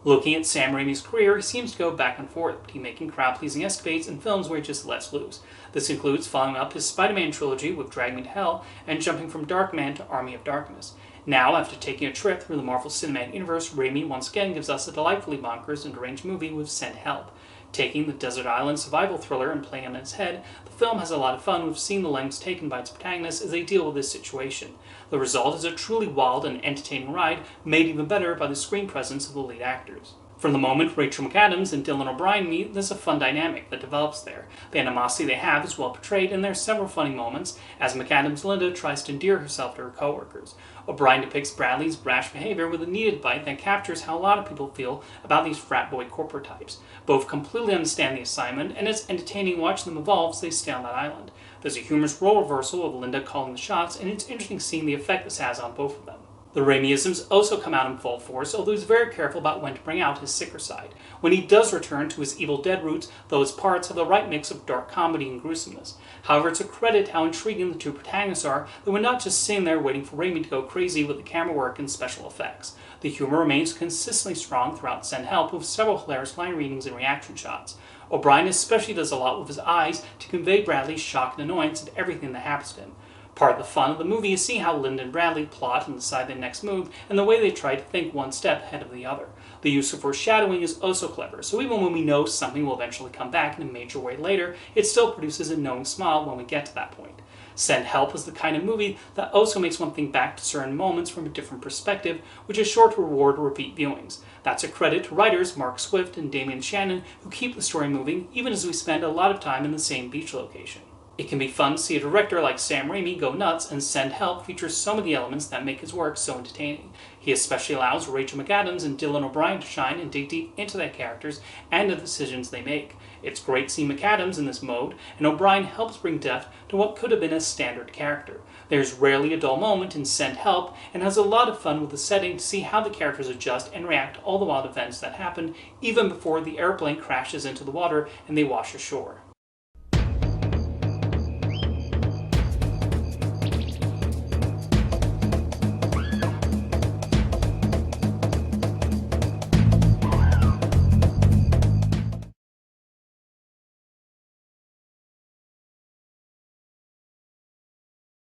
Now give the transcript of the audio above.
Looking at Sam Raimi's career, he seems to go back and forth between making crowd-pleasing escapades and films where he just lets loose. This includes following up his Spider-Man trilogy with Drag Me to Hell and jumping from Darkman to Army of Darkness. Now, after taking a trip through the Marvel Cinematic Universe, Raimi once again gives us a delightfully bonkers and deranged movie with Send Help. Taking the desert island survival thriller and playing on its head, the film has a lot of fun with seeing the lengths taken by its protagonists as they deal with this situation. The result is a truly wild and entertaining ride, made even better by the screen presence of the lead actors. From the moment Rachel McAdams and Dylan O'Brien meet, there's a fun dynamic that develops there. The animosity they have is well portrayed, and there are several funny moments as McAdams' Linda tries to endear herself to her coworkers. O'Brien depicts Bradley's brash behavior with a needed bite that captures how a lot of people feel about these frat boy corporate types. Both completely understand the assignment, and it's entertaining watching them evolve as they stay on that island. There's a humorous role reversal of Linda calling the shots, and it's interesting seeing the effect this has on both of them. The Raimiisms also come out in full force, although he's very careful about when to bring out his sicker side. When he does return to his Evil Dead roots, those parts have the right mix of dark comedy and gruesomeness. However, it's a credit how intriguing the two protagonists are that we're not just sitting there waiting for Raimi to go crazy with the camera work and special effects. The humor remains consistently strong throughout Send Help, with several hilarious line readings and reaction shots. O'Brien especially does a lot with his eyes to convey Bradley's shock and annoyance at everything that happens to him. Part of the fun of the movie is seeing how Linda and Bradley plot and decide their next move, and the way they try to think one step ahead of the other. The use of foreshadowing is also clever, so even when we know something will eventually come back in a major way later, it still produces a knowing smile when we get to that point. Send Help is the kind of movie that also makes one think back to certain moments from a different perspective, which is sure to reward repeat viewings. That's a credit to writers Mark Swift and Damian Shannon, who keep the story moving even as we spend a lot of time in the same beach location. It can be fun to see a director like Sam Raimi go nuts, and Send Help features some of the elements that make his work so entertaining. He especially allows Rachel McAdams and Dylan O'Brien to shine and dig deep into their characters and the decisions they make. It's great seeing McAdams in this mode, and O'Brien helps bring depth to what could have been a standard character. There's rarely a dull moment in Send Help, and has a lot of fun with the setting to see how the characters adjust and react to all the wild events that happen even before the airplane crashes into the water and they wash ashore.